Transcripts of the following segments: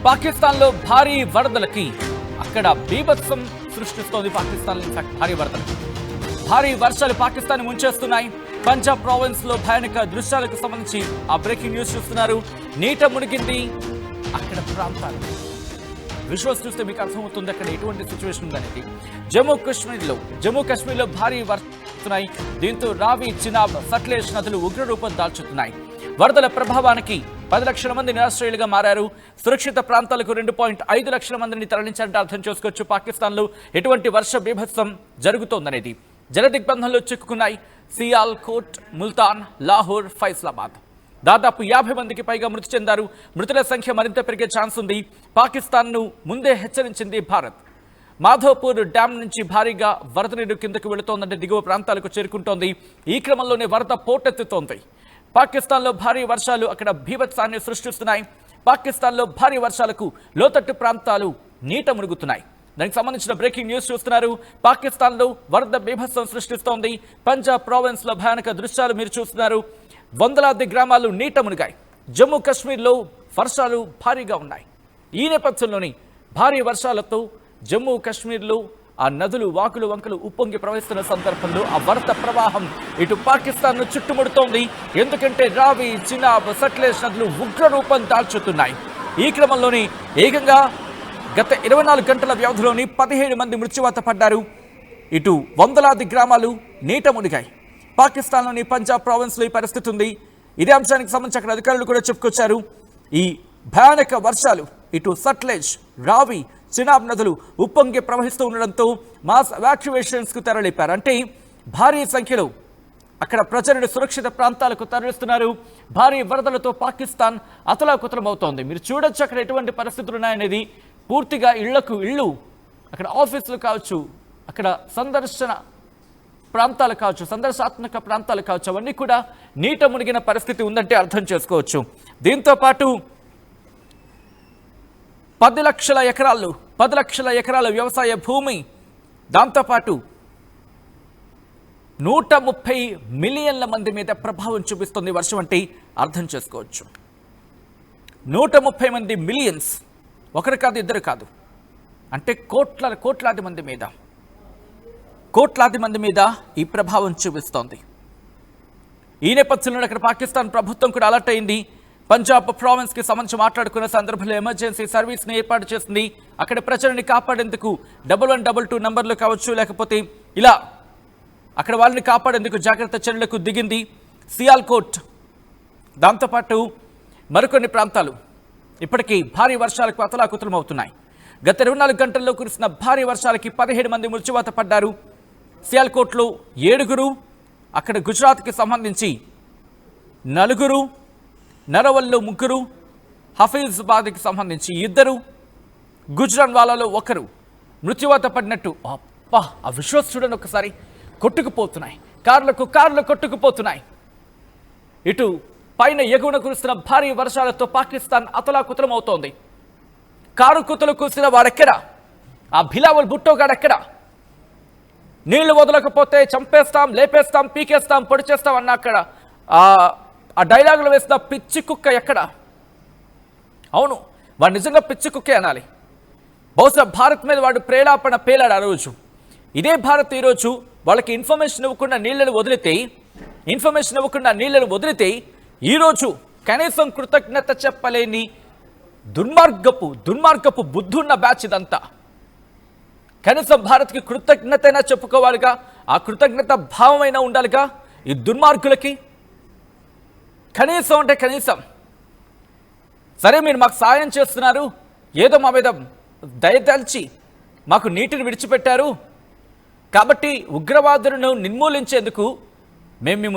పాకిస్తాన్లో భారీ వరదలకి అక్కడ బీభత్సం సృష్టిస్తోంది పాకిస్తాన్. ఇన్ఫాక్ట్ భారీ వర్షాలు పాకిస్తాన్ ముంచేస్తున్నాయి. పంజాబ్ ప్రావిన్స్ లో భయానక దృశ్యాలకు సంబంధించి ఆ బ్రేకింగ్ న్యూస్ చూస్తున్నారు. నీట మునిగింది అక్కడ ప్రాంతాలు. విజువల్స్ చూస్తే మీకు అర్థమవుతుంది అక్కడ ఎటువంటి సిచ్యువేషన్ ఉందనేది. జమ్మూ కాశ్మీర్లో భారీ వర్షాలు. దీంతో రావి, చినాబ్, సట్లెజ్ నదులు ఉగ్రరూపం దాల్చుతున్నాయి. వరదల ప్రభావానికి 10 లక్షల మంది నిరాశ్రయులుగా మారారు. సురక్షిత ప్రాంతాలకు 2.5 లక్షల మందిని తరలించాలంటే అర్థం చేసుకోవచ్చు పాకిస్తాన్లో ఎటువంటి వర్ష బీభత్సం జరుగుతోందనేది. జలదిగ్బంధంలో చిక్కుకున్నాయి సియాల్కోట్, ముల్తాన్, లాహోర్, ఫైసలాబాద్. దాదాపు 50 మందికి పైగా మృతి చెందారు. మృతుల సంఖ్య మరింత పెరిగే ఛాన్స్ ఉంది. పాకిస్తాన్ను ముందే హెచ్చరించింది భారత్. మాధోపూర్ డ్యాం నుంచి భారీగా వరద నీరు కిందకు వెళుతోందంటే దిగువ ప్రాంతాలకు చేరుకుంటోంది. ఈ క్రమంలోనే వరద పోటెత్తుతోంది. పాకిస్తాన్లో భారీ వర్షాలు అక్కడ బీభత్సాన్ని సృష్టిస్తున్నాయి. పాకిస్తాన్లో భారీ వర్షాలకు లోతట్టు ప్రాంతాలు నీట మునుగుతున్నాయి. దానికి సంబంధించిన బ్రేకింగ్ న్యూస్ చూస్తున్నారు. పాకిస్తాన్లో వరద బీభత్సం సృష్టిస్తోంది. పంజాబ్ ప్రావిన్స్ లో భయానక దృశ్యాలు మీరు చూస్తున్నారు. వందలాది గ్రామాలు నీట మునిగాయి. జమ్మూ కాశ్మీర్లో వర్షాలు భారీగా ఉన్నాయి. ఈ నేపథ్యంలోని భారీ వర్షాలతో జమ్మూ కాశ్మీర్లో ఆ నదులు, వాకులు, వంకలు ఉప్పొంగి ప్రవహిస్తున్న సందర్భంలో ఆ వరద ప్రవాహం ఇటు పాకిస్తాన్ను చుట్టుముడుతోంది. ఎందుకంటే రావి, చినాబ్, సట్లెజ్ నదులు ఉగ్రరూపం దాల్చుతున్నాయి. ఈ క్రమంలోని ఏకంగా గత 24 గంటల వ్యవధిలోని 17 మంది మృత్యువాత పడ్డారు. ఇటు వందలాది గ్రామాలు నీట మునిగాయి. పాకిస్తాన్లోని పంజాబ్ ప్రావిన్స్లో ఈ పరిస్థితి ఉంది. ఇదే అంశానికి సంబంధించి అక్కడ అధికారులు కూడా చెప్పుకొచ్చారు. ఈ భయానక వర్షాలు ఇటు సట్లెజ్, రావి, చినాబ్ నదులు ఉప్పొంగి ప్రవహిస్తూ ఉండడంతో మాస్ ఎవాక్యువేషన్స్కు తెరలేపారు. అంటే భారీ సంఖ్యలో అక్కడ ప్రజలను సురక్షిత ప్రాంతాలకు తరలిస్తున్నారు. భారీ వరదలతో పాకిస్తాన్ అతలాకుతలమవుతోంది. మీరు చూడొచ్చు అక్కడ ఎటువంటి పరిస్థితులు ఉన్నాయనేది. పూర్తిగా ఇళ్ళు, అక్కడ ఆఫీసులు కావచ్చు, అక్కడ సందర్శన ప్రాంతాలు కావచ్చు, సందర్శనాత్మక ప్రాంతాలు కావచ్చు, అవన్నీ కూడా నీట మునిగిన పరిస్థితి ఉందంటే అర్థం చేసుకోవచ్చు. దీంతో పాటు 10 లక్షల ఎకరాల వ్యవసాయ భూమి, దాంతోపాటు 130 మిలియన్ల మంది మీద ప్రభావం చూపిస్తుంది వర్షం అంటే అర్థం చేసుకోవచ్చు. 130 మంది మిలియన్స్, ఒకరు కాదు, ఇద్దరు కాదు, అంటే కోట్లాది మంది మీద ఈ ప్రభావం చూపిస్తోంది. ఈ నేపథ్యంలో అక్కడ పాకిస్తాన్ ప్రభుత్వం కూడా అలర్ట్ అయింది. పంజాబ్ ప్రావిన్స్ కి సంబంధించి మాట్లాడుకున్న సందర్భంలో ఎమర్జెన్సీ సర్వీస్ ని ఏర్పాటు చేసింది. అక్కడ ప్రజలని కాపాడేందుకు 1122 నంబర్లు కావచ్చు, లేకపోతే ఇలా అక్కడ వాళ్ళని కాపాడేందుకు జాగ్రత్త చర్యలకు దిగింది సియాల్కోట్. దాంతోపాటు మరికొన్ని ప్రాంతాలు ఇప్పటికీ భారీ వర్షాలకు అతలాకుతలమవుతున్నాయి. గత 24 గంటల్లో కురిసిన భారీ వర్షాలకి 17 మంది మృత్యువాత పడ్డారు. సియాల్కోట్లో 7, అక్కడ గుజరాత్కి సంబంధించి 4, నరవల్లో 3, హఫీజాబాద్కి సంబంధించి 2, గుజ్రాన్వాలాలో 1 మృత్యువాత పడినట్టు. అప్పా, ఆ విజువల్స్ చూడండి ఒకసారి. కొట్టుకుపోతున్నాయి, కార్లు కొట్టుకుపోతున్నాయి. ఇటు పైన ఎగువన కురుస్తున్న భారీ వర్షాలతో పాకిస్తాన్ అతలాకుతలమవుతోంది. కారు కుతలు కూసిన వాడెక్కడా? ఆ బిలావల్ భుట్టోగాడెక్కడా? నీళ్లు వదలకపోతే చంపేస్తాం, లేపేస్తాం, పీకేస్తాం, పొడి చేస్తాం అన్న అక్కడ ఆ డైలాగులు వేసిన పిచ్చి కుక్క ఎక్కడ? అవును, వాడు నిజంగా పిచ్చి కుక్కే అనాలి. బహుశా భారత్ మీద వాడు ప్రేలాపణ పేలాడు ఆ రోజు. ఇదే భారత్ ఈరోజు వాళ్ళకి ఇన్ఫర్మేషన్ ఇవ్వకుండా నీళ్లను వదిలితే ఈరోజు కనీసం కృతజ్ఞత చెప్పలేని దుర్మార్గపు బుద్ధున్న బ్యాచ్ ఇదంతా. కనీసం భారత్కి కృతజ్ఞతైనా చెప్పుకోవాలిగా, ఆ కృతజ్ఞత భావమైనా ఉండాలిగా ఈ దుర్మార్గులకి. కనీసం సరే, మీరు మాకు సాయం చేస్తున్నారు, ఏదో మా మీద దయదల్చి మాకు నీటిని విడిచిపెట్టారు కాబట్టి ఉగ్రవాదులను నిర్మూలించేందుకు మేము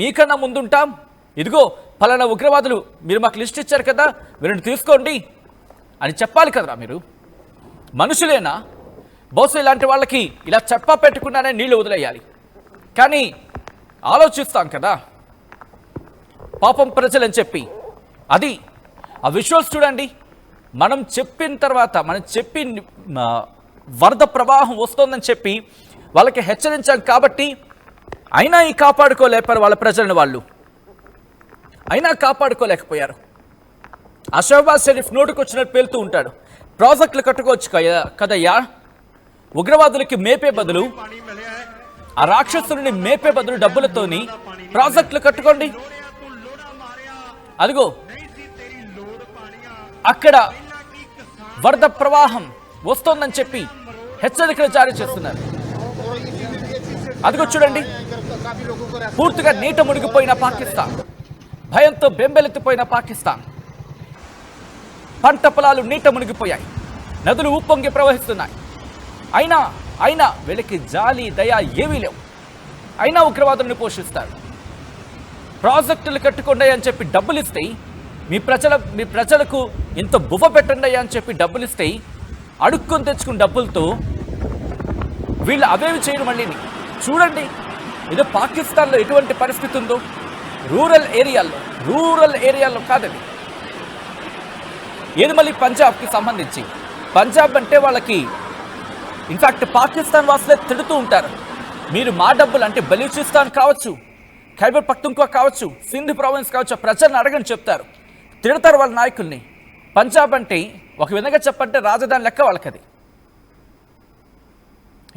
మీకన్నా ముందుంటాం, ఇదిగో ఫలానా ఉగ్రవాదులు మీరు మాకు లిస్ట్ ఇచ్చారు కదా, వీరిని తీసుకోండి అని చెప్పాలి కదరా. మీరు మనుషులేనా? బహుశా ఇలాంటి వాళ్ళకి ఇలా చెప్పా పెట్టుకున్నానే నీళ్లు వదిలేయాలి. కానీ ఆలోచిస్తాం కదా పాపం ప్రజలని చెప్పి. అది ఆ విజువల్స్ చూడండి. మనం చెప్పిన తర్వాత వరద ప్రవాహం వస్తోందని చెప్పి వాళ్ళకి హెచ్చరించాం కాబట్టి అయినా కాపాడుకోలేపారు వాళ్ళ ప్రజలను. అయినా కాపాడుకోలేకపోయారు. ఆ షహబాజ్ షరీఫ్ నోటుకు వచ్చినట్టు పేలుతూ ఉంటాడు. ప్రాజెక్టులు కట్టుకోవచ్చు కదయ్యా, ఉగ్రవాదులకి మేపే బదులు, ఆ రాక్షసుని మేపే బదులు డబ్బులతోని ప్రాజెక్టులు కట్టుకోండి. అదిగో అక్కడ వరద ప్రవాహం వస్తోందని చెప్పి హెచ్చరికలు జారీ చేస్తున్నారు. అదిగో చూడండి, పూర్తిగా నీట మునిగిపోయిన పాకిస్తాన్, భయంతో బెంబెలెత్తిపోయిన పాకిస్తాన్. పంట పొలాలు నీట మునిగిపోయాయి, నదులు ఉప్పొంగి ప్రవహిస్తున్నాయి. అయినా వీళ్ళకి జాలి దయ ఏమీ లేవు. అయినా ఉగ్రవాదులను పోషిస్తారు. ప్రాజెక్టులు కట్టుకోండి అని చెప్పి డబ్బులు ఇస్తే, మీ ప్రజలకు ఇంత బువ్వ పెట్టండి అని చెప్పి డబ్బులు ఇస్తే, అడుక్కొని తెచ్చుకున్న డబ్బులతో వీళ్ళు అవేవి చేయడం. మళ్ళీ చూడండి, ఇది పాకిస్తాన్లో ఎటువంటి పరిస్థితి ఉందో. రూరల్ ఏరియాల్లో కాదండి, ఏది మళ్ళీ పంజాబ్కి సంబంధించి. పంజాబ్ అంటే వాళ్ళకి ఇన్ఫాక్ట్ పాకిస్తాన్ వాసులే తిడుతూ ఉంటారు. మీరు మా డబ్బులు అంటే బలూచిస్తాన్ కావచ్చు, ఖైబర్ పఖ్తూన్ఖ్వా కావచ్చు, సింధ్ ప్రావిన్స్ కావచ్చు, ప్రజలను అడగని చెప్తారు, తిడతారు వాళ్ళ నాయకుల్ని. పంజాబ్ అంటే ఒక విధంగా చెప్పంటే రాజధాని లెక్క వాళ్ళకది.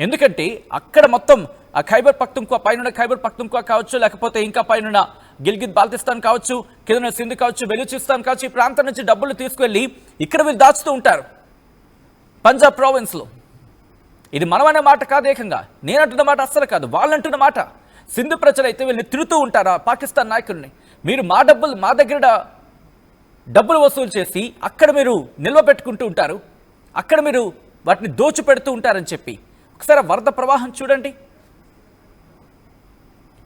ఎందుకంటే అక్కడ మొత్తం ఆ ఖైబర్ పఖ్తూన్ఖ్వా పైన ఖైబర్ పఖ్తూన్ఖ్వా కావచ్చు, లేకపోతే ఇంకా పైన గిల్గిత్ బాల్టిస్తాన్ కావచ్చు, కింద సింధ్ కావచ్చు, బెలూచిస్తాన్ కావచ్చు, ఈ ప్రాంతం నుంచి డబ్బులు తీసుకువెళ్ళి ఇక్కడ వీళ్ళు దాచుతూ ఉంటారు పంజాబ్ ప్రావిన్స్లో. ఇది మనమనే మాట కాదు, ఏకంగా నేనంటున్న మాట అస్సలు కాదు, వాళ్ళంటున్న మాట. సింధు ప్రజలైతే వీళ్ళని తిరుగుతూ ఉంటారా పాకిస్తాన్ నాయకుల్ని, మీరు మా దగ్గర డబ్బులు వసూలు చేసి అక్కడ మీరు నిల్వ పెట్టుకుంటూ ఉంటారు, అక్కడ మీరు వాటిని దోచిపెడుతూ ఉంటారని చెప్పి. ఒకసారి వరద ప్రవాహం చూడండి.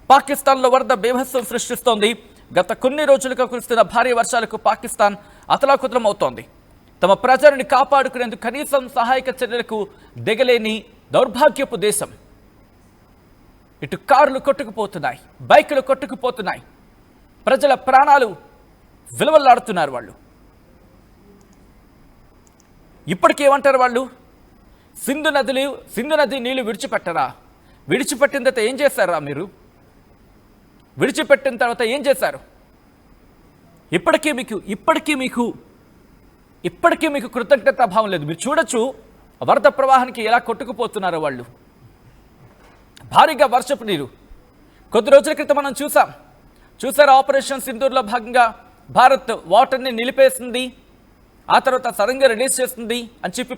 పాకిస్తాన్లో వరద బీభత్సం సృష్టిస్తోంది. గత కొన్ని రోజులుగా కురుస్తున్న భారీ వర్షాలకు పాకిస్తాన్ అతలాకుతలం అవుతోంది. తమ ప్రజలను కాపాడుకునేందుకు కనీసం సహాయక చర్యలకు దిగలేని దౌర్భాగ్యపు దేశం. ఇటు కార్లు కొట్టుకుపోతున్నాయి, బైకులు కొట్టుకుపోతున్నాయి, ప్రజల ప్రాణాలు విలువలాడుతున్నారు వాళ్ళు. ఇప్పటికీ ఏమంటారు వాళ్ళు, సింధు నది నీళ్లు విడిచిపెట్టరా? విడిచిపెట్టిన తర్వాత ఏం చేశారా మీరు? విడిచిపెట్టిన తర్వాత ఏం చేశారు? ఇప్పటికీ మీకు కృతజ్ఞతా భావం లేదు. మీరు చూడొచ్చు వరద ప్రవాహానికి ఎలా కొట్టుకుపోతున్నారో వాళ్ళు. భారీగా వర్షపు నీరు కొద్ది రోజుల క్రితం మనం చూసారు. ఆపరేషన్ సింధూర్లో భాగంగా భారత్ వాటర్ని నిలిపేసింది, ఆ తర్వాత సడన్గా రిలీజ్ చేస్తుంది అని చెప్పి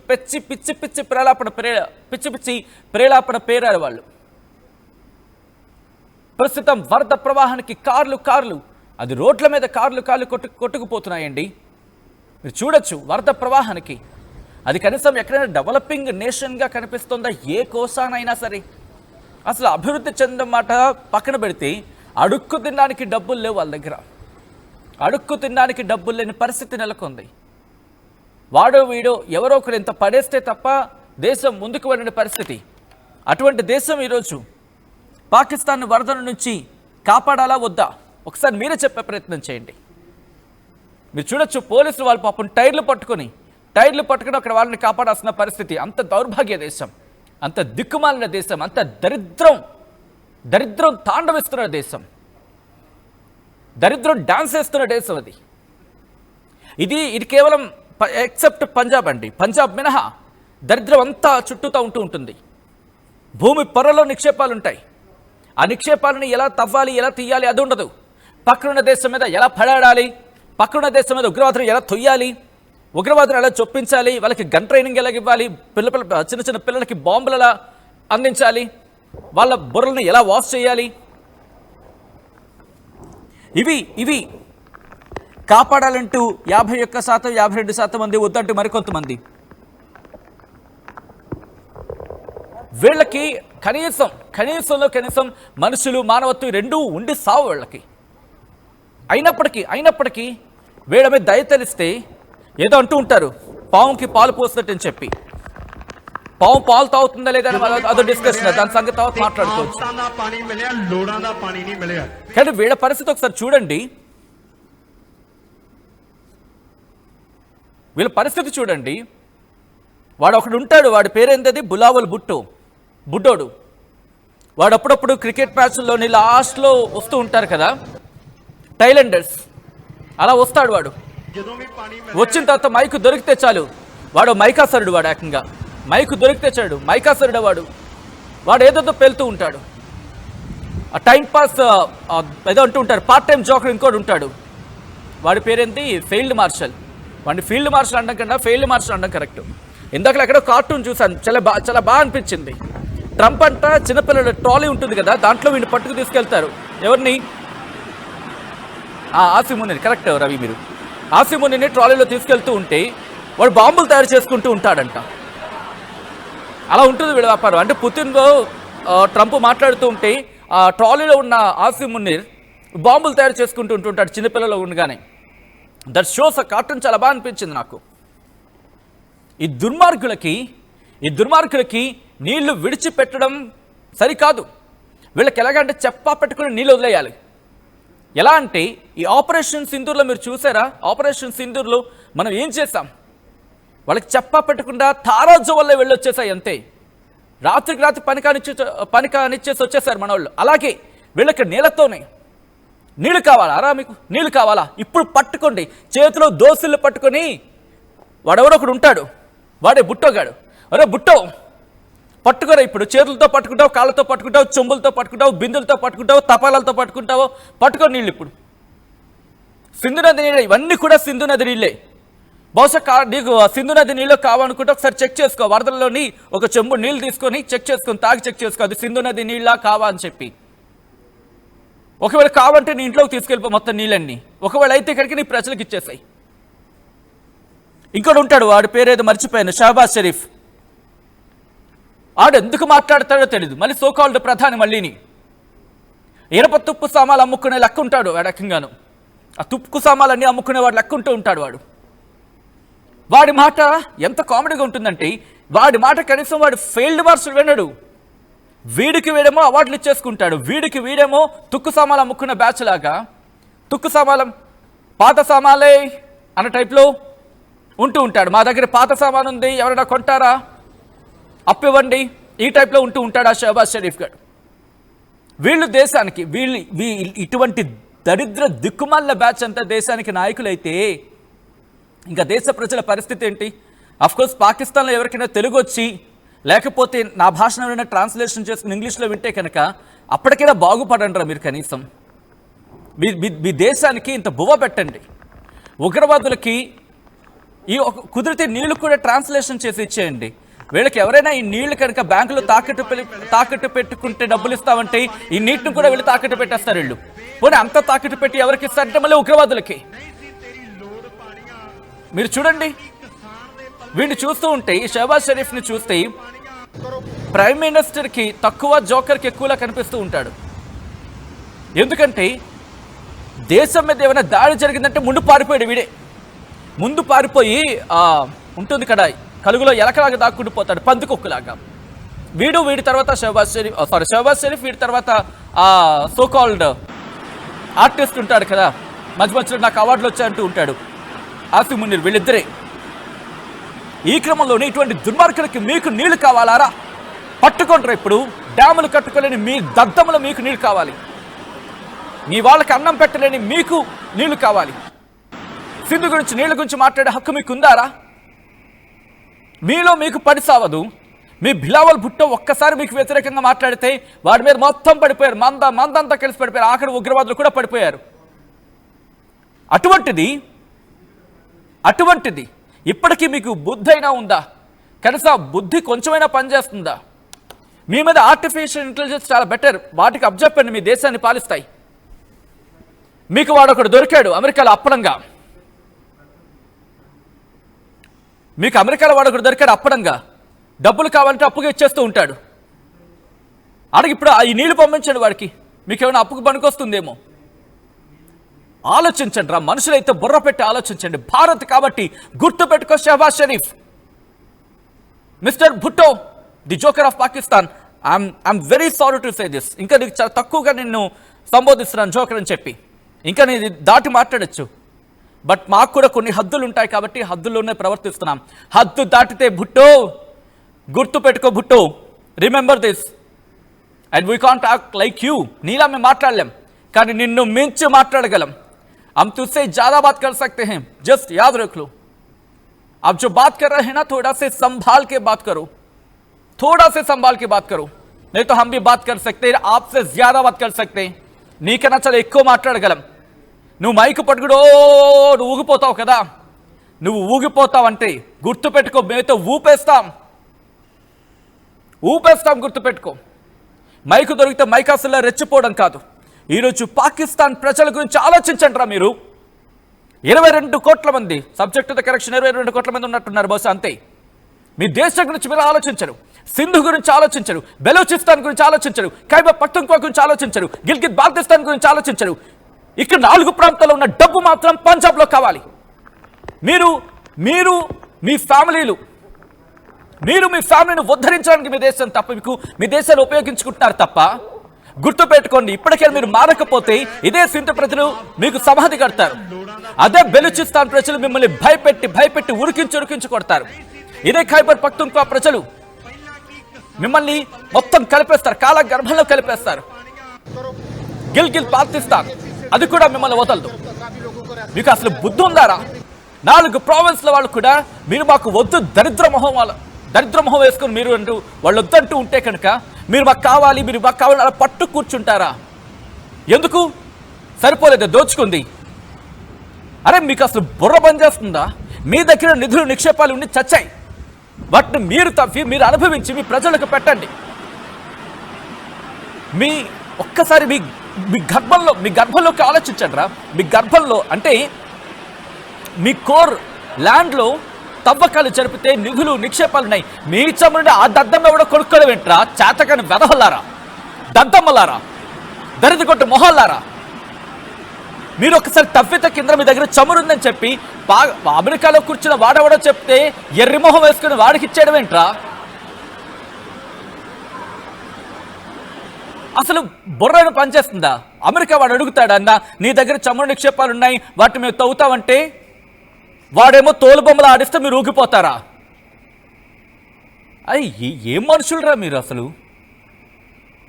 పిచ్చి ప్రేలాపన పేరారు వాళ్ళు. ప్రస్తుతం వరద ప్రవాహానికి కార్లు అది రోడ్ల మీద కార్లు కొట్టుకుపోతున్నాయండి. మీరు చూడొచ్చు వరద ప్రవాహానికి. అది కనీసం ఎక్కడైనా డెవలపింగ్ నేషన్గా కనిపిస్తుందా? ఏ కోసానైనా సరే. అసలు అభివృద్ధి చెందిన మాట పక్కన పెడితే అడుక్కు తినడానికి డబ్బులు లేవు వాళ్ళ దగ్గర. అడుక్కు తినడానికి డబ్బులు లేని పరిస్థితి నెలకొంది. వాడో వీడో ఎవరో ఒకరు ఇంత పడేస్తే తప్ప దేశం ముందుకు వెళ్ళిన పరిస్థితి. అటువంటి దేశం ఈరోజు పాకిస్తాన్ వరదల నుంచి కాపాడాలా వద్దా? ఒకసారి మీరే చెప్పే ప్రయత్నం చేయండి. మీరు చూడొచ్చు పోలీసులు వాళ్ళు పాపం టైర్లు పట్టుకొని అక్కడ వాళ్ళని కాపాడాల్సిన పరిస్థితి. అంత దౌర్భాగ్య దేశం, అంత దిక్కుమాలిన దేశం, అంత దరిద్రం తాండవిస్తున్న దేశం, దరిద్రం డాన్స్ వేస్తున్న దేశం అది. ఇది కేవలం ఎక్సెప్ట్ పంజాబ్ అండి. పంజాబ్ మినహా దరిద్రం అంతా చుట్టూతా ఉంటుంది. భూమి పొరలో నిక్షేపాలు ఉంటాయి. ఆ నిక్షేపాలను ఎలా తవ్వాలి, ఎలా తీయాలి అది ఉండదు. పక్కనున్న దేశం మీద ఎలా పడాడాలి, పక్కనున్న దేశం మీద ఉగ్రవాదులు ఎలా తొయ్యాలి, ఉగ్రవాదులు ఎలా చొప్పించాలి, వాళ్ళకి గన్ ట్రైనింగ్ ఎలా ఇవ్వాలి, చిన్న పిల్లలకి బాంబులు ఎలా అందించాలి, వాళ్ళ బుర్రలను ఎలా వాష్ చేయాలి, ఇవి కాపాడాలంటూ 51%, 52% మంది వద్దంటూ మరికొంతమంది. వీళ్ళకి కనీసం మనుషులు మానవత్వం రెండూ ఉండి సావు వీళ్ళకి. అయినప్పటికీ వీళ్ళ మీద దయ తెలిస్తే ఏదో అంటూ ఉంటారు, పావుకి పాలు పోస్తున్నట్టు అని చెప్పి. పావు పాలు తాగుతుందా లేదా అదో డిస్కషన్, దాని సంగతి తర్వాత మాట్లాడుకోవచ్చు. కానీ వీళ్ళ పరిస్థితి ఒకసారి చూడండి. వీళ్ళ పరిస్థితి చూడండి. వాడు ఒకడు ఉంటాడు, వాడి పేరేంటది బులావల్ బుడ్డోడు. వాడు అప్పుడప్పుడు క్రికెట్ మ్యాచ్ల్లోని లాస్ట్లో వస్తూ ఉంటారు కదా టైలెండర్స్, అలా వస్తాడు వాడు. వచ్చిన తర్వాత మైకు దొరికితే చాలు వాడు మైకాసరుడు, వాడు ఏకంగా మైకు దొరికితే చాడు మైకాసరుడు వాడు ఏదో పేలుతూ ఉంటాడు. ఆ టైం పాస్ ఏదో అంటూ ఉంటారు. పార్ట్ టైం జోకర్ ఇంకోటి ఉంటాడు, వాడి పేరేంటి, ఫీల్డ్ మార్షల్. వాడిని ఫీల్డ్ మార్షల్ అనడం కన్నా ఫెయిల్డ్ మార్షల్ అనడం కరెక్ట్. ఇందాక ఎక్కడో కార్టూన్ చూశాను, చాలా బాగా అనిపించింది. ట్రంప్ అంట చిన్నపిల్లల ట్రాలీ ఉంటుంది కదా, దాంట్లో వీడిని పట్టుకు తీసుకెళ్తారు. ఎవరిని? ఆసిమునిని. కరెక్ట్ రవి, మీరు ఆసిమునిని ట్రాలీలో తీసుకెళ్తూ ఉంటే వాడు బాంబులు తయారు చేసుకుంటూ ఉంటాడంట. అలా ఉంటుంది వీళ్ళ వ్యాపారం. అంటే పుతిన్తో ట్రంప్ మాట్లాడుతూ ఉంటే ఆ ట్రాలీలో ఉన్న ఆసిమునిర్ బాంబులు తయారు చేసుకుంటూ ఉంటుంటాడు చిన్నపిల్లలు ఉండగానే. దట్ షోస్ ఆ కార్టూన్ చాలా బాగా అనిపించింది నాకు. ఈ దుర్మార్గులకి నీళ్లు విడిచిపెట్టడం సరికాదు. వీళ్ళకి ఎలాగంటే చెప్పా పెట్టుకుని నీళ్ళు వదిలేయాలి. ఎలా అంటే ఈ ఆపరేషన్ సింధూర్లో మీరు చూసారా? ఆపరేషన్ సింధూర్లో మనం ఏం చేసాం? వాళ్ళకి చెప్పా పెట్టకుండా తారాజు వల్లే వెళ్ళొచ్చేసాయి అంతే. రాత్రికి రాత్రి పని కానిచ్చేసి వచ్చేసారు మన వాళ్ళు. అలాగే వీళ్ళకి నీళ్ళు కావాలా రా? మీకు నీళ్ళు కావాలా? ఇప్పుడు పట్టుకోండి, చేతిలో దోసులు పట్టుకొని. వాడెవడో ఒకడు ఉంటాడు, వాడే బుట్టోగాడు. అరే బుట్టో పట్టుకోరా, ఇప్పుడు చేతులతో పట్టుకుంటావు, కాళ్ళతో పట్టుకుంటావు, చెంబులతో పట్టుకుంటావు, బిందులతో పట్టుకుంటావు, తపాలాలతో పట్టుకుంటావు. పట్టుకో నీళ్ళు. ఇప్పుడు సింధు నది నీళ్ళే, ఇవన్నీ కూడా సింధు నది నీళ్ళే. బహుశా నీకు సింధు నది నీళ్ళు కావాలనుకుంటే ఒకసారి చెక్ చేసుకో. వరదల్లోని ఒక చెంబు నీళ్ళు తీసుకొని తాగి చెక్ చేసుకో, అది సింధు నది నీళ్ళ కావా అని చెప్పి. ఒకవేళ కావంటే నీ ఇంట్లోకి తీసుకెళ్ళిపో మొత్తం నీళ్ళన్నీ. ఒకవేళ అయితే ఇక్కడికి నీ ప్రజలకు ఇచ్చేసాయి. ఇంకోటి ఉంటాడు, వాడి పేరేదో మర్చిపోయాను, షహబాజ్ షరీఫ్. ఆడు ఎందుకు మాట్లాడతాడో తెలీదు. మళ్ళీ సోకాల్డ్ ప్రధాని మళ్ళీని ఇనప తుప్పు సామాలు అమ్ముకునే లెక్క ఉంటాడు వాడు రకంగాను. ఆ తుప్పు సామాలన్నీ అమ్ముకునేవాడు లెక్క ఉంటాడు వాడు. వాడి మాట ఎంత కామెడీగా ఉంటుందంటే, వాడి మాట కనీసం వాడు ఫెయిల్డ్ మార్షల్ వినడు. వీడికి వీడేమో అవార్డులు ఇచ్చేసుకుంటాడు, వీడేమో తుక్కు సామాలు అమ్ముకున్న బ్యాచ్ లాగా తుక్కు సామాలం పాత సామాలే అన్న టైప్లో ఉంటూ ఉంటాడు. మా దగ్గర పాత సామాను ఉంది, ఎవరైనా కొంటారా, అప్పివ్వండి, ఈ టైప్లో ఉంటూ ఉంటాడు ఆ షహబాజ్ షరీఫ్ గారు. వీళ్ళు దేశానికి ఇటువంటి దరిద్ర దిక్కుమాల బ్యాచ్ అంతా దేశానికి నాయకులైతే ఇంకా దేశ ప్రజల పరిస్థితి ఏంటి? అఫ్కోర్స్ పాకిస్తాన్లో ఎవరికైనా తెలుగు వచ్చి లేకపోతే నా భాషను ఎవరైనా ట్రాన్స్లేషన్ చేసుకుని ఇంగ్లీష్లో వింటే కనుక అప్పటికైనా బాగుపడండిరా మీరు. కనీసం మీ దేశానికి ఇంత బువ్వ పెట్టండి. ఉగ్రవాదులకి ఈ కుదిరితే నీళ్లు కూడా ట్రాన్స్లేషన్ చేసి ఇచ్చేయండి. వీళ్ళకి ఎవరైనా ఈ నీళ్లు కనుక బ్యాంకులో తాకట్టు పెట్టుకుంటే డబ్బులు ఇస్తామంటే ఈ నీటిని కూడా వీళ్ళు తాకట్టు పెట్టేస్తారు. వీళ్ళు పోనీ అంత తాకట్టు పెట్టి ఎవరికి ఇస్తారంటే మళ్ళీ ఉగ్రవాదులకి. మీరు చూడండి, వీడిని చూస్తూ ఉంటే, ఈ షహబాజ్ షరీఫ్ని చూస్తే ప్రైమ్ మినిస్టర్కి తక్కువ, జోకర్కి ఎక్కువలా కనిపిస్తూ ఉంటాడు. ఎందుకంటే దేశం మీద ఏమైనా దాడి జరిగిందంటే ముందు పారిపోయాడు వీడే. ముందు పారిపోయి ఉంటుంది కదా కలుగులో ఎలకలాగా దాక్కుంటూ పోతాడు, పందికొక్కులాగా. వీడి తర్వాత షహబాజ్ షరీఫ్, వీడి తర్వాత సోకాల్డ్ ఆర్టిస్ట్ ఉంటాడు కదా, మధ్యలో నాకు అవార్డులు వచ్చాయంటూ ఉంటాడు, ఆసిమునిర్. వీళ్ళిద్దరే. ఈ క్రమంలోనే ఇటువంటి దుర్మార్గులకి మీకు నీళ్లు కావాలారా? పట్టుకుంటారు. ఇప్పుడు డ్యాములు కట్టుకోలేని మీ దద్దములు మీకు నీళ్లు కావాలి. మీ వాళ్ళకి అన్నం పెట్టలేని మీకు నీళ్లు కావాలి. సింధు గురించి, నీళ్ళ గురించి మాట్లాడే హక్కు మీకు ఉందారా? మీలో మీకు పడి సావదు. మీ బిలావల్ భుట్టో ఒక్కసారి మీకు వ్యతిరేకంగా మాట్లాడితే వాడి మీద మొత్తం పడిపోయారు, మందంతా కలిసి పడిపోయారు. ఆఖరి ఉగ్రవాదులు కూడా పడిపోయారు. అటువంటిది ఇప్పటికీ మీకు బుద్ధి అయినా ఉందా? కనీసం బుద్ధి కొంచెమైనా పనిచేస్తుందా? మీ మీద ఆర్టిఫిషియల్ ఇంటెలిజెన్స్ చాలా బెటర్, వాటికి అబ్జెక్ట్ మీ దేశాన్ని పాలిస్తాయి. మీకు వాడొకడు దొరికాడు అమెరికాలో అప్పడంగా. మీకు అమెరికాలో వాడొకడు దొరికాడు అప్పడంగా. డబ్బులు కావాలంటే అప్పుగా ఇచ్చేస్తూ ఉంటాడు. అడిగి ఇప్పుడు ఈ నీళ్లు పంపించండి వాడికి, మీకు ఏమైనా అప్పుకు పనికొస్తుందేమో. ఆలోచించండి రా, మనుషులైతే బుర్ర పెట్టి ఆలోచించండి. భారత్ కాబట్టి గుర్తు పెట్టుకో Shehbaz Sharif, mister Bhutto, the joker of Pakistan. I'm very sorry to say this. ఇంకా నీకు చాలా తక్కువగా నిన్ను సంబోధిస్తున్నాను జోకర్ అని చెప్పి. ఇంకా నేను దాటి మాట్లాడచ్చు, బట్ మాకు కూడా కొన్ని హద్దులు ఉంటాయి కాబట్టి హద్దుల్లోనే ప్రవర్తిస్తున్నాం. హద్దు దాటితే భుట్టో, గుర్తు పెట్టుకో Bhutto, remember this. And we can't talk like you. నీలా మేము మాట్లాడలేం, కానీ నిన్ను మించి మాట్లాడగలం. हम तुझसे ज्यादा बात कर सकते हैं, जस्ट याद रख लो। आप जो बात कर रहे हैं ना, थोड़ा से संभाल के बात करो, थोड़ा से संभाल के बात करो, नहीं तो हम भी बात कर सकते हैं, आपसे ज्यादा बात कर सकते हैं। నీకన్నా చాలా ఎక్కువ మాట్లాడగలం. నువ్వు మైకు పట్టుకుడు నువ్వు ఊగిపోతావు కదా, నువ్వు ఊగిపోతావంటే గుర్తుపెట్టుకో, మేతో ఊపేస్తాం గుర్తుపెట్టుకో. మైకు దొరికితే మైకాసుల్లో రెచ్చిపోవడం కాదు. ఈరోజు పాకిస్తాన్ ప్రజల గురించి ఆలోచించండి రా. మీరు 22 కోట్ల మంది, సబ్జెక్ట్ టు ద కరెక్షన్ 22 కోట్ల మంది ఉన్నట్టున్నారు బహుశా, అంతే. మీ దేశం గురించి మీరు ఆలోచించరు, సింధు గురించి ఆలోచించరు, బెలూచిస్తాన్ గురించి ఆలోచించరు, ఖైబర్ పఖ్తూన్ఖ్వా గురించి ఆలోచించరు, గిల్గిత్ బాల్టిస్తాన్ గురించి ఆలోచించరు. ఇక్కడ 4 ప్రాంతాల్లో ఉన్న డబ్బు మాత్రం పంజాబ్లో కావాలి. మీరు మీ ఫ్యామిలీని ఉద్ధరించడానికి మీ దేశం తప్ప, మీ దేశాన్ని ఉపయోగించుకుంటున్నారు తప్ప. గుర్తుపెట్టుకోండి, ఇప్పటికే మీరు మారకపోతే ఇదే సింధు ప్రజలు మీకు సమాధి కడతారు, అదే బెలూచిస్తాన్ ప్రజలు మిమ్మల్ని భయపెట్టి ఉరికించి కొడతారు, ఇదే ఖైబర్ పఖ్తూన్ఖ్వా ప్రజలు మిమ్మల్ని మొత్తం కలిపేస్తారు, కాల గర్భంలో కలిపేస్తారు. గిల్గిత్ బాల్టిస్తాన్ అది కూడా మిమ్మల్ని వదలదు. మీకు అసలు బుద్ధి ఉందారా? 4 ప్రావిన్స్ల వాళ్ళు కూడా మీరు మాకు వద్దు, దరిద్ర మొహం వేసుకుని మీరు అంటూ వాళ్ళు వద్దంటూ ఉంటే కనుక మీరు మాకు కావాలి అలా పట్టు కూర్చుంటారా? ఎందుకు? సరిపోలేదు దోచుకుంది. అరే మీకు అసలు బుర్ర పనిచేస్తుందా? మీ దగ్గర నిధులు నిక్షేపాలు ఉండి చచ్చాయి, వాటిని మీరు తవ్వి మీరు అనుభవించి మీ ప్రజలకు పెట్టండి. ఒక్కసారి మీ గర్భంలోకి ఆలోచించండి రా. మీ గర్భంలో అంటే మీ కోర్ ల్యాండ్లో తవ్వకాలు జరిపితే నిధులు నిక్షేపాలు ఉన్నాయి. మీ చమురుని ఆ దద్దమ్మ కూడా కొనుక్కోవడం ఏంట్రా? చేతకాని వెదహల్లారా, దద్దమ్మలారా, దరిద్ర కొట్టు మొహల్లారా. మీరు ఒకసారి తవ్వితే కింద మీ దగ్గర చమురుందని చెప్పి అమెరికాలో కూర్చున్న వాడెవడో చెప్తే ఎర్రి మొహం వేసుకుని వాడికి ఇచ్చేయడం ఏంట్రా? అసలు బుర్రను పనిచేస్తుందా? అమెరికా వాడు అడుగుతాడన్నా, నీ దగ్గర చమురు నిక్షేపాలు ఉన్నాయి, వాటిని మేము తవ్వుతామంటే వాడేమో తోలుబొమ్మలు ఆడిస్తే మీరు ఊగిపోతారా? అయ్యి ఏం మనుషులరా మీరు అసలు.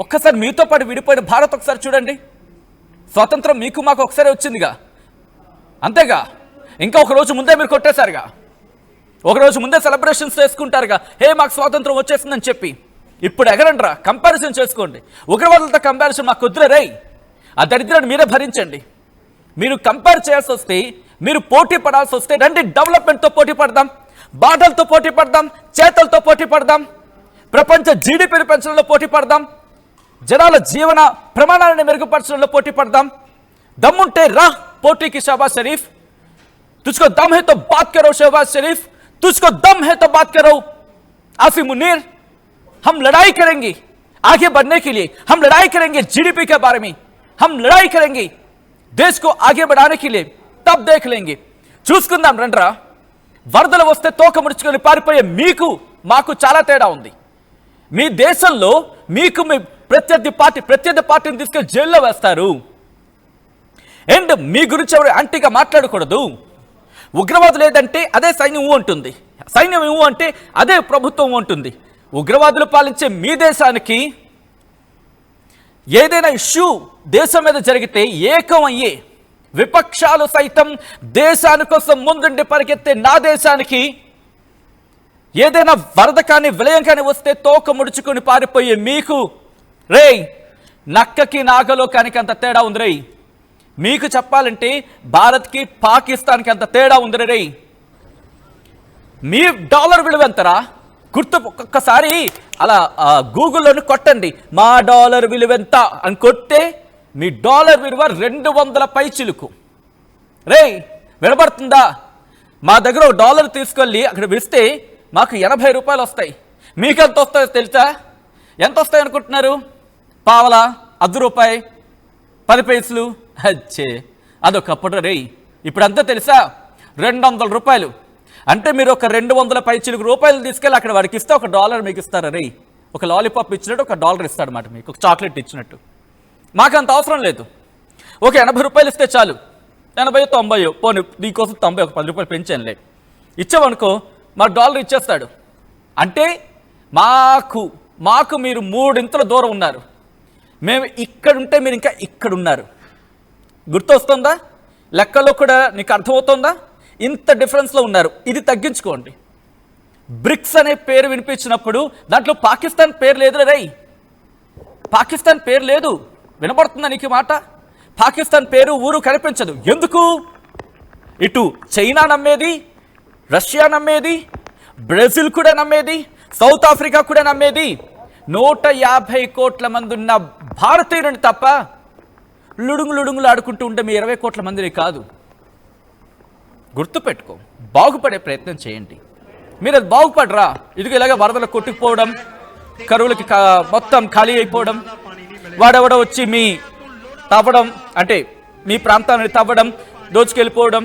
ఒక్కసారి మీతో పాటు విడిపోయిన భారత్ ఒకసారి చూడండి. స్వాతంత్రం మీకు మాకు ఒకసారి వచ్చిందిగా, అంతేగా. ఇంకా ఒక రోజు ముందే మీరు కొట్టేశారుగా, ఒక రోజు ముందే సెలబ్రేషన్స్ చేసుకుంటారుగా, హే మాకు స్వాతంత్రం వచ్చేసిందని చెప్పి. ఇప్పుడు ఎగరండ్రా, కంపారిజన్ చేసుకోండి. ఉగ్రవాదులతో కంపారిజన్ మాకు వద్దులే రేయ్, ఆ దరిద్రాన్ని మీరే భరించండి. మీరు కంపేర్ చేయాల్సి వస్తే, మీరు పోటీ పడాల్సి వస్తే రండి, డెవలప్మెంట్తో పోటీ పడదాం, బాటలతో పోటీ పడదాం, చేతలతో పోటీ పడదాం, ప్రపంచ జీడిపిని పెంచడంలో పోటీ పడదాం, జనాల జీవన ప్రమాణాలను మెరుగుపరచడంలో పోటీ పడదాం. దమ్ముంటే రా పోటీకి. షహబాజ్ షరీఫ్, तुझको दम है तो बात करो. शहबाज शरीफ, तुझको दम है तो बात करो. आसिम मुनीर, हम लड़ाई करेंगे आगे बढ़ने के लिए, हम लड़ाई करेंगे जीडीपी के बारे में, हम लड़ाई करेंगे देश को आगे बढ़ाने के लिए, तब देख लेंगे. చూసుకుందాం రండ్రా. వరదలు వస్తే తోక ముడుచుకొని పారిపోయే మీకు మాకు చాలా తేడా ఉంది. మీ దేశంలో మీకు మీ ప్రత్యర్థి పార్టీని తీసుకెళ్లి జైల్లో వేస్తారు. అండ్ మీ గురించి ఎవరు యాంటీగా మాట్లాడకూడదు. ఉగ్రవాదులు లేదంటే అదే సైన్యం ఉంటుంది, సైన్యం అంటే అదే ప్రభుత్వం ఉంటుంది. ఉగ్రవాదులు పాలించే మీ దేశానికి ఏదైనా ఇష్యూ దేశం మీద జరిగితే ఏకం అయ్యే విపక్షాలు సైతం దేశాని కోసం ముందుండి పరిగెత్తే నా దేశానికి ఏదైనా వరద కానీ విలయం కానీ వస్తే తోక ముడుచుకొని పారిపోయే మీకు రేయ్, నక్కకి నాగలోకానికి అంత తేడా ఉంది రేయ్. మీకు చెప్పాలంటే భారత్కి పాకిస్తాన్కి అంత తేడా ఉంది రేయ్. మీ డాలర్ విలువ ఎంతరా? ఒక్కొక్కసారి అలా గూగుల్లోని కొట్టండి, మా డాలర్ విలువ ఎంత అని కొట్టే మీ డాలర్ విలువ 200 పైచిలుకు. రేయ్ వినబడుతుందా? మా దగ్గర ఒక డాలర్ తీసుకెళ్ళి అక్కడ వేస్తే మాకు 80 రూపాయలు వస్తాయి. మీకు ఎంత వస్తాయో తెలుసా? ఎంత వస్తాయి అనుకుంటున్నారు? పావలా, ₹1 10 పైసలు. అచ్చే అదొకప్పుడు రేయ్. ఇప్పుడు అంతా తెలుసా? 200 రూపాయలు. అంటే మీరు ఒక 200 పైచిలుకు రూపాయలు తీసుకెళ్ళి అక్కడ వాడికి ఇస్తే $1 మీకు ఇస్తారా రేయ్? ఒక లాలీపాప్ ఇచ్చినట్టు $1 ఇస్తాడు అన్నమాట, మీకు ఒక చాక్లెట్ ఇచ్చినట్టు. మాకు అంత అవసరం లేదు. ఒక 80 రూపాయలు ఇస్తే చాలు. 80, 90 పోనీ నీకోసం 90 ఒక 10 రూపాయలు పెంచానులే ఇచ్చావనుకో, మాకు $1 ఇచ్చేస్తాడు. అంటే మాకు మీరు 3 ఇంతల దూరం ఉన్నారు. మేము ఇక్కడుంటే మీరు ఇంకా ఇక్కడున్నారు. గుర్తొస్తుందా? లెక్కలో కూడా నీకు అర్థమవుతుందా? ఇంత డిఫరెన్స్లో ఉన్నారు. ఇది తగ్గించుకోండి. బ్రిక్స్ అనే పేరు వినిపించినప్పుడు దాంట్లో పాకిస్తాన్ పేరు లేదు రై. పాకిస్తాన్ పేరు లేదు. వినపడుతుందా నీకు మాట? పాకిస్తాన్ పేరు ఊరు కనిపించదు. ఎందుకు? ఇటు చైనా నమ్మేది, రష్యా నమ్మేది, బ్రెజిల్ కూడా నమ్మేది, సౌత్ ఆఫ్రికా కూడా నమ్మేది 150 కోట్ల మంది ఉన్న భారతీయుని తప్ప లుడుగులు ఆడుకుంటూ ఉంటే మీ 20 కోట్ల మందిని కాదు. గుర్తుపెట్టుకో, బాగుపడే ప్రయత్నం చేయండి. మీరు అది బాగుపడరా? ఇదిగో ఇలాగ వరదలు కొట్టుకుపోవడం, కరువులకి మొత్తం ఖాళీ అయిపోవడం, వాడెవడ వచ్చి మీ తవ్వడం, అంటే మీ ప్రాంతాన్ని తవ్వడం, దోచుకెళ్ళిపోవడం.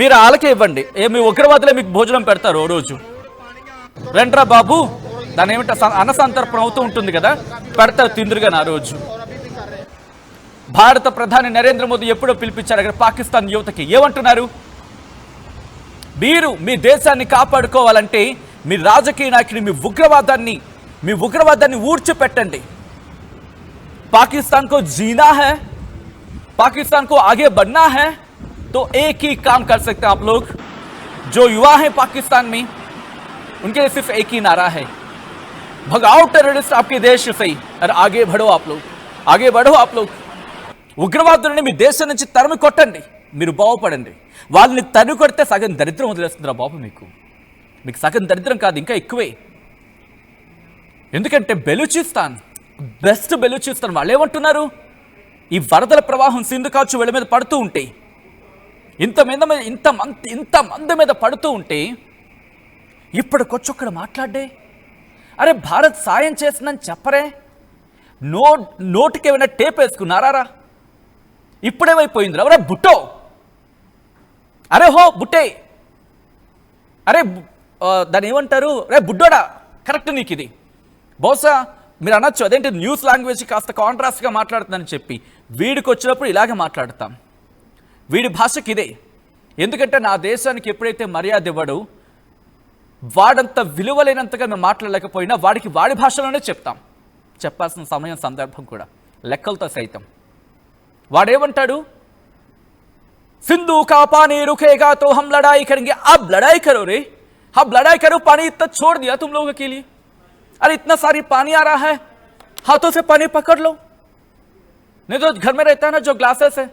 మీరు ఆలకే ఇవ్వండి. మీ ఉగ్రవాదులే మీకు భోజనం పెడతారు ఓ రోజు. రండ్రా బాబు, దాని ఏమిటో అన్నసంతర్పణ అవుతూ ఉంటుంది కదా, పెడతారు తిందురుగా ఆ రోజు. భారత ప్రధాని నరేంద్ర మోదీ ఎప్పుడో పిలిపించారు అక్కడ పాకిస్తాన్ యువతకి. ఏమంటున్నారు? మీరు మీ దేశాన్ని కాపాడుకోవాలంటే మీ రాజకీయ నాయకుని మీ ఉగ్రవాదాన్ని ఊడ్చిపెట్టండి. पाकिस्तान को जीना है, पाकिस्तान को आगे बढ़ना है, तो एक ही काम कर सकते हैं आप लोग। जो युवा हैं पाकिस्तान में, उनके लिए सिर्फ एक ही नारा है, भगाओ टेररिस्ट आपके देश से और आगे बढ़ो आप लोग, आगे बढ़ो आप लोग। ఉగ్రవాదులని మీ దేశం నుంచి తరిమి కొట్టండి, మీరు బాగుపడండి. వాళ్ళని తరిమి కొడితే సగం దరిద్రం వదిలేస్తుందిరా బాబు. మీకు సగం దరిద్రం కాదు, ఇంకా ఎక్కువే. ఎందుకంటే బెలూచిస్తాన్, బెస్ట్ బెలూచిస్తాన్ వాళ్ళు ఏమంటున్నారు? ఈ వరదల ప్రవాహం సింధు కాచు వీళ్ళ మీద పడుతూ ఉంటే, ఇంతమంది మీద పడుతూ ఉంటే ఇప్పటికొచ్చొక్కడ మాట్లాడే, అరే భారత్ సాయం చేసిందని చెప్పరే, నోటికి ఏమైనా టేప్ వేసుకున్నారా? ఇప్పుడేమైపోయింది? ఎవరే బుట్టో, అరే హో బుట్టే, అరే దాన్ని ఏమంటారు? రే బుడ్డోడా, కరెక్ట్ నీకు ఇది. బహుశా మీరు అనొచ్చు అదేంటి న్యూస్ లాంగ్వేజ్ కాస్త కాంట్రాస్ట్గా మాట్లాడుతుందని చెప్పి. వీడికి వచ్చినప్పుడు ఇలాగే మాట్లాడతాం. వీడి భాషకి ఇదే. ఎందుకంటే నా దేశానికి ఎప్పుడైతే మర్యాద ఇవ్వడు, వాడంత విలువలేనంతగా మేము మాట్లాడలేకపోయినా వాడికి వాడి భాషలోనే చెప్తాం. చెప్పాల్సిన సమయం సందర్భం కూడా లెక్కలతో సైతం. వాడేమంటాడు? సింధు కా పానీ रुकेगा तो हम लड़ाई करेंगे. अब लड़ाई करो रे, अब लड़ाई करो, पानी इतना छोड़ दिया तुम लोगों के लिए. अरे इतना सारी पानी आ रहा है, हाथों से पानी पकड़ लो. नहीं तो घर में रहता है ना जो ग्लासेस है,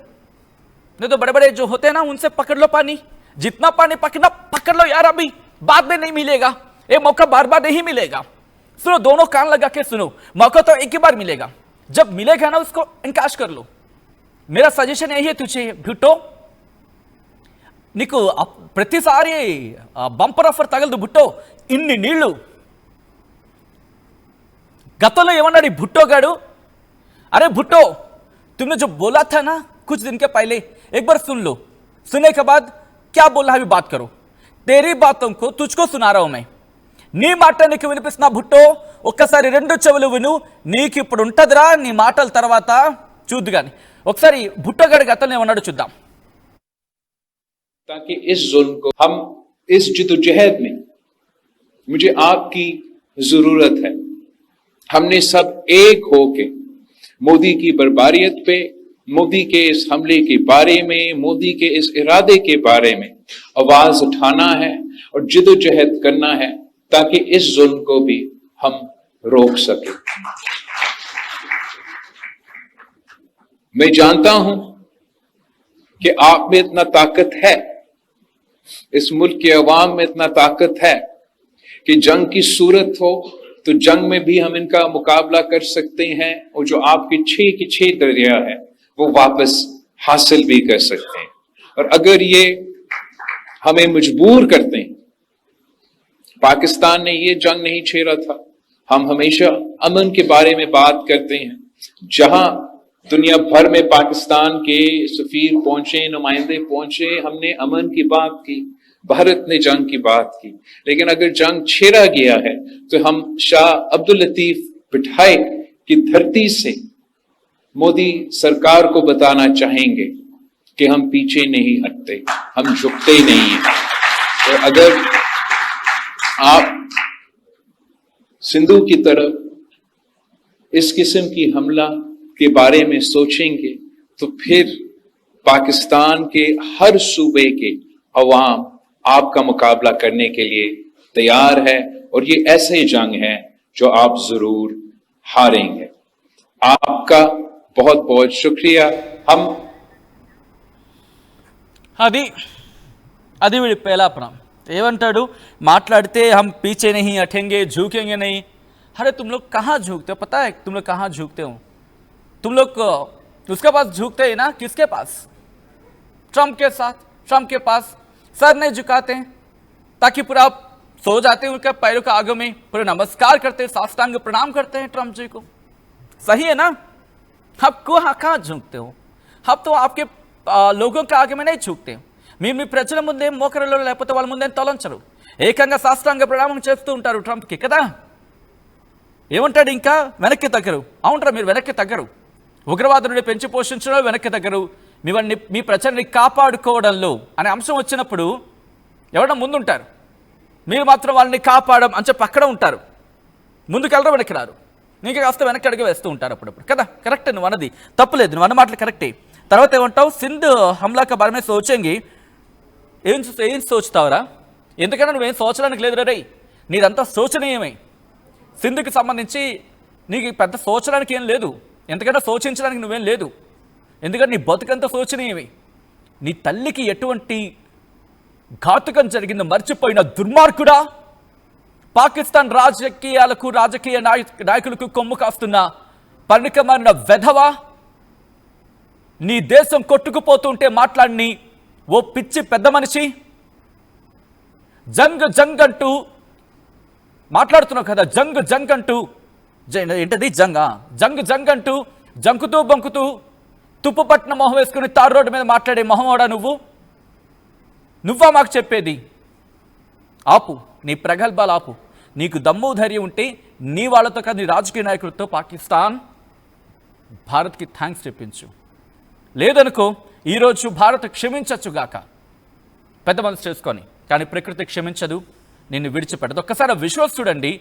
नहीं तो बड़े बड़े जो होते हैं ना, उनसे पकड़ लो पानी. जितना पानी पकड़ना पकड़ लो यार, अभी बाद में नहीं मिलेगा. ये मौका बार बार नहीं मिलेगा. सुनो, दोनों कान लगा के सुनो, मौका तो एक ही बार मिलेगा. जब मिलेगा ना उसको इनकाश कर लो. मेरा सजेशन यही है तुझे भुट्टो, నీకు ప్రతిసారి బంపర్ ఆఫర్ తగలదు భుట్టో. ఇన్ని నీళ్లు గతంలో ఏమన్నాడు భుట్టో గాడు? अरे भुट्टो, तुमने जो बोला था ना कुछ दिन के पहले, एक बार सुन लो, सुनने के बाद क्या बोला है बात करो. तेरी बातों को तुझको सुना रहा हूं मैं. నీ మాట నీకు వినిపిస్తున్నా భుట్టో, ఒక్కసారి రెండు చెవులు విను. నీకు ఇప్పుడు ఉంటదిరా నీ మాటల తర్వాత చూద్దు గాని. ఒకసారి భుట్టో గాడి గతంలో ఏమన్నాడు చూద్దాం. ताकि इस जुल्म को, हम इस जिद्दोजहद में, मुझे आपकी जरूरत है. हमने सब एक होके मोदी की बर्बारियत पे, मोदी के इस हमले के बारे में, मोदी के इस इरादे के बारे में आवाज उठाना है और जिद्दोजहद करना है ताकि इस जुल्म को भी हम रोक सके. मैं जानता हूं कि आप में इतना ताकत है, इस मुल्क के अवाम में इतना ताकत है कि जंग की सूरत हो तो जंग में भी हम इनका मुकाबला कर सकते हैं, और जो आपके 6 के 6 दरिया है वो वापस हासिल भी कर सकते हैं. और अगर ये हमें मजबूर करते हैं, पाकिस्तान ने ये जंग नहीं छेड़ा था. हम हमेशा अमन के बारे में बात करते हैं. जहां दुनिया भर में पाकिस्तान के सफीर पहुंचे, नुमाइंदे पहुंचे, हमने अमन की बात की, भारत ने जंग की बात की. लेकिन अगर जंग छेड़ा गया है तो हम शाह अब्दुल लतीफ बिठाए की धरती से मोदी सरकार को बताना चाहेंगे कि हम पीछे नहीं हटते, हम झुकते नहीं हैं. तो अगर आप सिंधु की तरफ इस किस्म की हमला के बारे में सोचेंगे तो फिर पाकिस्तान के हर सूबे के अवाम आपका मुकाबला करने के लिए तैयार है और ये ऐसे जंग है जो आप जरूर हारेंगे। आपका बहुत बहुत शुक्रिया। हम అది అది వీడి పేలాపనం ఏమంటాడు మాట్లాడితే हम पीछे नहीं हटेंगे झुकेंगे नहीं। अरे तुम लोग कहाँ झुकते हो, पता है तुम लोग कहाँ झुकते हो? तुम लोग उसके पास झुकते हैं ना, किसके पास? ट्रंप के साथ, ट्रंप के पास सर नहीं झुकाते हैं ताकि पूरा सो जाते हैं उनके पैरों के आगे में, पूरे नमस्कार करते हैं, साष्टांग प्रणाम करते हैं ट्रंप जी को। सही है ना? आप कहाँ झुकते हो? अब तो आपके लोगों के आगे में नहीं झुकते। మీ ప్రజల ముందే మోకరిలో లేకపోతే వాళ్ళ ముందే తలంచరు, ఏకంగా సాష్టాంగ ప్రణామం చేస్తూ ఉంటారు ట్రంప్కి కదా। ఏమంటాడు ఇంకా? వెనక్కి తగ్గరు। అవునరా, మీరు వెనక్కి తగ్గరు, ఉగ్రవాదుని పెంచి పోషించడం వెనక్కి తగ్గరు, మీ ప్రజల్ని కాపాడుకోవడంలో అనే అంశం వచ్చినప్పుడు ఎవరైనా ముందుంటారు, మీరు మాత్రం వాళ్ళని కాపాడడం అని చెప్పి అక్కడ ఉంటారు, ముందుకెళ్ళడం వెనక్కి రారు, ఇంకా కాస్త వెనక్కి అడిగి వేస్తూ ఉంటారు అప్పుడప్పుడు కదా। కరెక్టే, నువ్వు అన్నది తప్పులేదు, నువ్వు అన్న మాటలు కరెక్టే। తర్వాత ఏమంటావు? సింధ్ హమ్లాక బారే సోచెంగి, ఏం సోచుతావురా? ఎందుకన్నా నువ్వేం సోచడానికి లేదు రే, నీదంతా శోచనీయమే। సింధుకి సంబంధించి నీకు పెద్ద సోచడానికి ఏం లేదు, ఎందుకంటే శోచించడానికి నువ్వేం లేదు, ఎందుకంటే నీ బతుకంతా శోచనీయమే। నీ తల్లికి ఎటువంటి ఘాతుకం జరిగిందో మర్చిపోయిన దుర్మార్గుడా, పాకిస్తాన్ రాజకీయాలకు రాజకీయ నాయకులకు కొమ్ము కాస్తున్న పరిణికమైన వెధవా, నీ దేశం కొట్టుకుపోతుంటే మాట్లాడిని ఓ పిచ్చి పెద్ద మనిషి, జంగ్ జంగ్ అంటూ మాట్లాడుతున్నావు కదా, జంగ్ జంగ్ అంటూ, ఏంటది జంగా, జంగ్ జంగ్ అంటూ జంకుతూ బొంకుతూ తుప్పు పట్టిన మొహం వేసుకుని తారు రోడ్డు మీద మాట్లాడే మొహమోడా నువ్వా మాకు చెప్పేది? ఆపు, నీ ప్రగల్భాలు ఆపు। నీకు దమ్ము ధైర్యం ఉంటే నీ వాళ్ళతో కాదు, నీ రాజకీయ నాయకులతో పాకిస్తాన్ భారత్కి థ్యాంక్స్ చెప్పించు, లేదనుకో ఈరోజు భారత్ క్షమించచ్చుగాక పెద్ద మనసు చేసుకొని, కానీ ప్రకృతి క్షమించదు, నిన్ను విడిచిపెట్టదు। ఒక్కసారి విజువల్స్ చూడండి,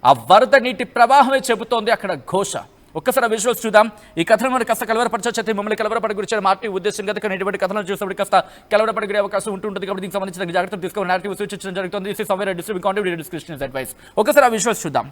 ఆ వరద నీటి ప్రవాహమే చెబుతోంది అక్కడ ఘోష। ఒక్కసారి విజువల్స్ చూద్దాం। ఈ కథను మనకు కాస్త కలవరపరచొచ్చైతే మమ్మల్ని కలవరపడి గురించిన మార్టీ ఉద్దేశం కదా, కానీ ఇటువంటి కథలను చూసినప్పుడు కాస్త కలవరపడే అవకాశం ఉంటుంది కాబట్టి దీనికి సంబంధించిన జాగ్రత్తలు తీసుకోవాలి, నాటివ్ సూచించడం జరుగుతుంది। This is somewhere distribute content description advice. ఒక్కసారి ఆ విజువల్స్ చూద్దాం।